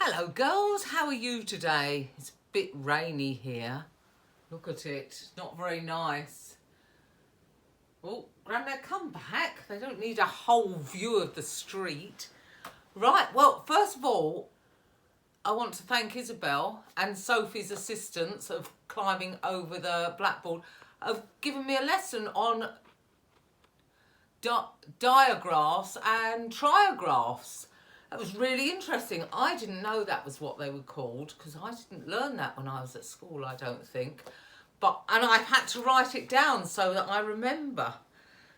Hello girls, how are you today? It's a bit rainy here. Look at it, it's not very nice. Oh, Grandad, come back. They don't need a whole view of the street. Right, well, first of all, I want to thank Isabel and Sophie's assistants of climbing over the blackboard of giving me a lesson on diagraphs and triagraphs. That was really interesting. I didn't know that was what they were called because I didn't learn that when I was at school, I don't think. And I had to write it down so that I remember.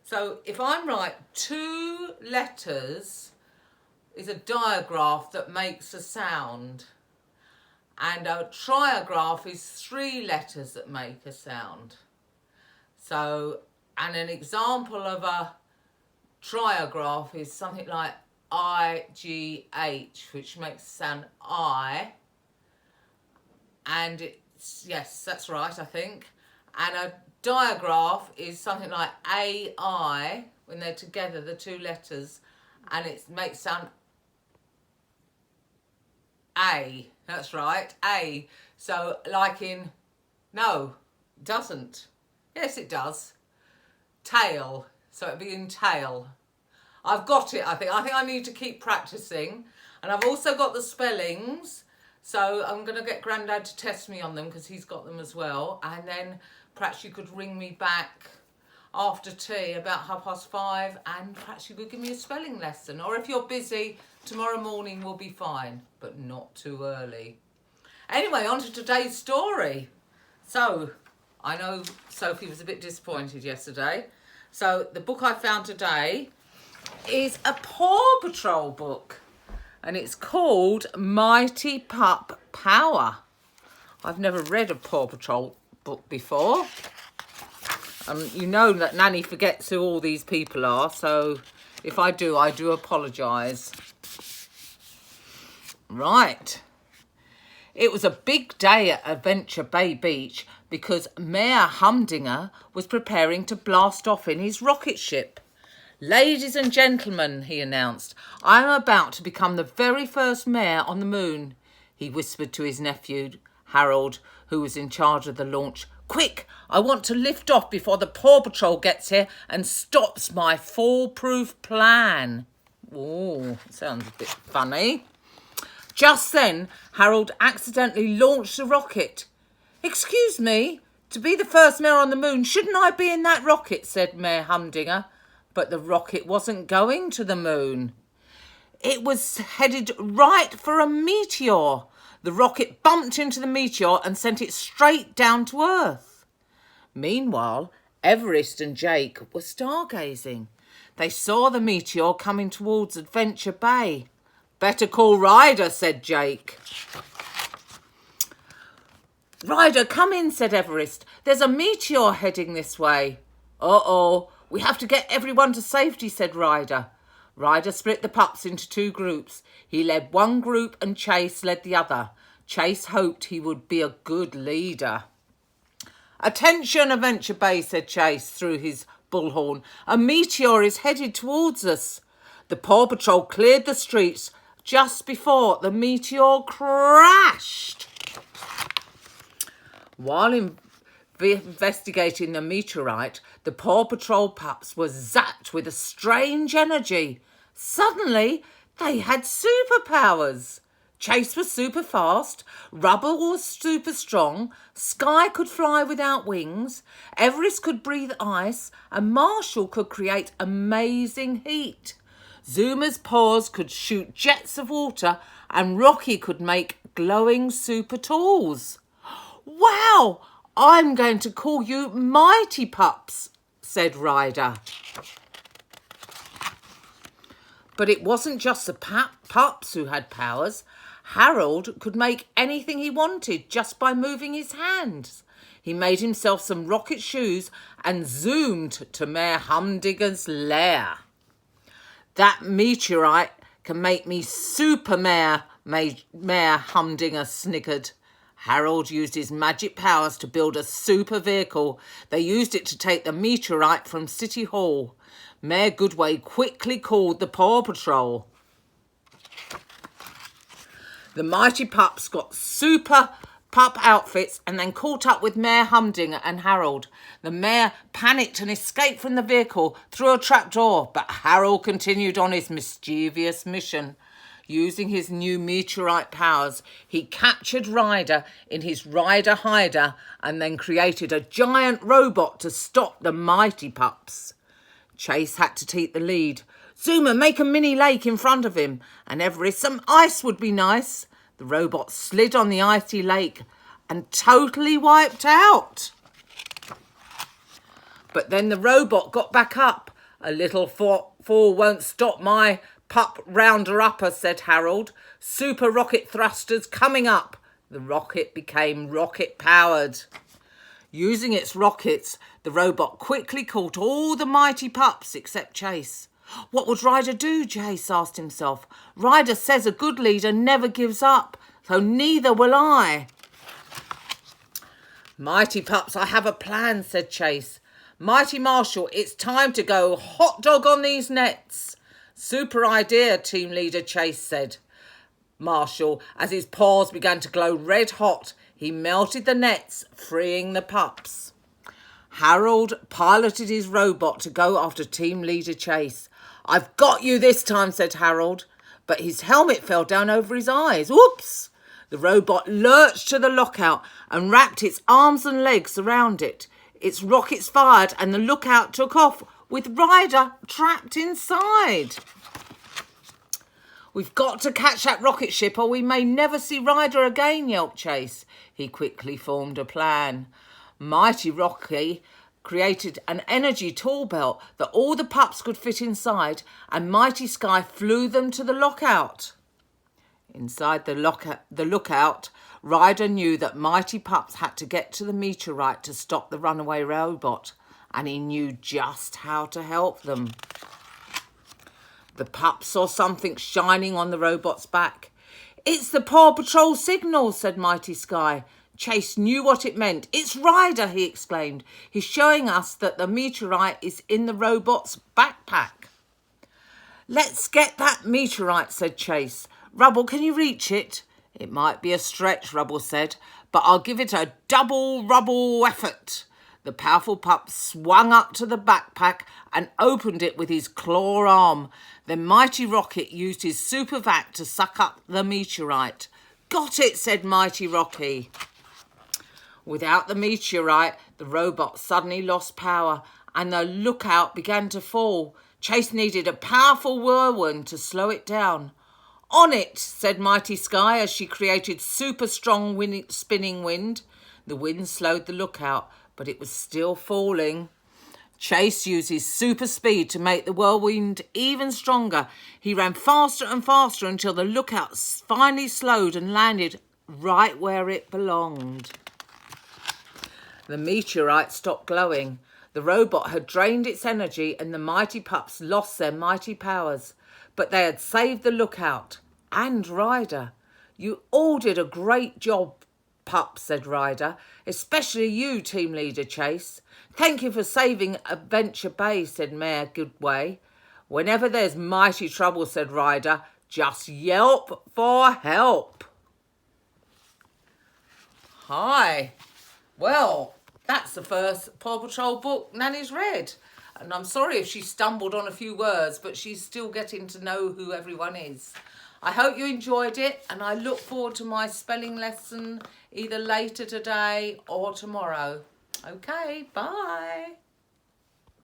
So if I'm right, 2 letters is a diagraph that makes a sound. And a triagraph is 3 letters that make a sound. So, and an example of a triagraph is something like IGH, which makes the sound I. And it's, yes, that's right, I think. And a diagraph is something like AI, when they're together, the 2 letters, and it makes sound A. That's right, A. So like in, no, it doesn't. Yes, it does. Tail. So it'd be in tail. I've got it, I think. I think I need to keep practicing. And I've also got the spellings. So I'm going to get Grandad to test me on them because he's got them as well. And then perhaps you could ring me back after tea about 5:30 and perhaps you could give me a spelling lesson. Or if you're busy, tomorrow morning will be fine, but not too early. Anyway, on to today's story. So, I know Sophie was a bit disappointed yesterday. So the book I found today is a Paw Patrol book. And it's called Mighty Pup Power. I've never read a Paw Patrol book before. You know that Nanny forgets who all these people are, so if I do apologise. Right. It was a big day at Adventure Bay Beach because Mayor Humdinger was preparing to blast off in his rocket ship. "Ladies and gentlemen," he announced, "I am about to become the very first mayor on the moon," he whispered to his nephew, Harold, who was in charge of the launch. "Quick, I want to lift off before the Paw Patrol gets here and stops my foolproof plan." Oh, sounds a bit funny. Just then, Harold accidentally launched the rocket. "Excuse me, to be the first mayor on the moon, shouldn't I be in that rocket?" said Mayor Humdinger. But the rocket wasn't going to the moon. It was headed right for a meteor. The rocket bumped into the meteor and sent it straight down to Earth. Meanwhile, Everest and Jake were stargazing. They saw the meteor coming towards Adventure Bay. "Better call Ryder," said Jake. "Ryder, come in," said Everest. "There's a meteor heading this way." "Uh-oh. We have to get everyone to safety," said Ryder. Ryder split the pups into 2 groups. He led one group and Chase led the other. Chase hoped he would be a good leader. "Attention, Adventure Bay," said Chase through his bullhorn. "A meteor is headed towards us." The Paw Patrol cleared the streets just before the meteor crashed. While investigating the meteorite, the Paw Patrol pups were zapped with a strange energy. Suddenly, they had superpowers. Chase was super fast, Rubble was super strong, Sky could fly without wings, Everest could breathe ice, and Marshall could create amazing heat. Zuma's paws could shoot jets of water, and Rocky could make glowing super tools. "Wow! I'm going to call you Mighty Pups," said Ryder. But it wasn't just the pups who had powers. Harold could make anything he wanted just by moving his hands. He made himself some rocket shoes and zoomed to Mayor Humdinger's lair. "That meteorite can make me super mayor," Mayor Humdinger sniggered. Harold used his magic powers to build a super vehicle. They used it to take the meteorite from City Hall. Mayor Goodway quickly called the Paw Patrol. The mighty pups got super pup outfits and then caught up with Mayor Humdinger and Harold. The mayor panicked and escaped from the vehicle through a trapdoor, but Harold continued on his mischievous mission. Using his new meteorite powers, he captured Ryder in his Ryder hider and then created a giant robot to stop the mighty pups. Chase had to take the lead. Zuma, make a mini lake in front of him, and Everest, some ice would be nice. The robot slid on the icy lake and totally wiped out. But then the robot got back up. A little fall won't stop my pup rounder-upper, said Harold. Super rocket thrusters coming up. The rocket became rocket-powered. Using its rockets, the robot quickly caught all the mighty pups except Chase. What would Ryder do? Chase asked himself. Ryder says a good leader never gives up, so neither will I. Mighty pups, I have a plan, said Chase. Mighty Marshal, it's time to go hot dog on these nets. Super idea, team leader Chase said. Marshal, as his paws began to glow red hot, he melted the nets, freeing the pups. Harold piloted his robot to go after team leader Chase. I've got you this time, said Harold, but his helmet fell down over his eyes. Whoops! The robot lurched to the lookout and wrapped its arms and legs around it. Its rockets fired and the lookout took off with Ryder trapped inside. We've got to catch that rocket ship or we may never see Ryder again, yelped Chase. He quickly formed a plan. Mighty Rocky created an energy tool belt that all the pups could fit inside, and Mighty Sky flew them to the lookout. Inside the lookout, Ryder knew that Mighty Pups had to get to the meteorite to stop the runaway robot, and he knew just how to help them. The pups saw something shining on the robot's back. It's the Paw Patrol signal, said Mighty Sky. Chase knew what it meant. It's Ryder, he exclaimed. He's showing us that the meteorite is in the robot's backpack. Let's get that meteorite, said Chase. Rubble, can you reach it? It might be a stretch, Rubble said, but I'll give it a double Rubble effort. The powerful pup swung up to the backpack and opened it with his claw arm. Then Mighty Rocket used his super vac to suck up the meteorite. Got it, said Mighty Rocky. Without the meteorite, the robot suddenly lost power and the lookout began to fall. Chase needed a powerful whirlwind to slow it down. On it, said Mighty Sky as she created super strong spinning wind. The wind slowed the lookout, but it was still falling. Chase used his super speed to make the whirlwind even stronger. He ran faster and faster until the lookout finally slowed and landed right where it belonged. The meteorite stopped glowing. The robot had drained its energy and the mighty pups lost their mighty powers. But they had saved the lookout and Ryder. You all did a great job, pups, said Ryder. Especially you, team leader Chase. Thank you for saving Adventure Bay, said Mayor Goodway. Whenever there's mighty trouble, said Ryder, just yelp for help. Hi. Well, that's the first Paw Patrol book Nanny's read. And I'm sorry if she stumbled on a few words, but she's still getting to know who everyone is. I hope you enjoyed it, and I look forward to my spelling lesson either later today or tomorrow. Okay, bye.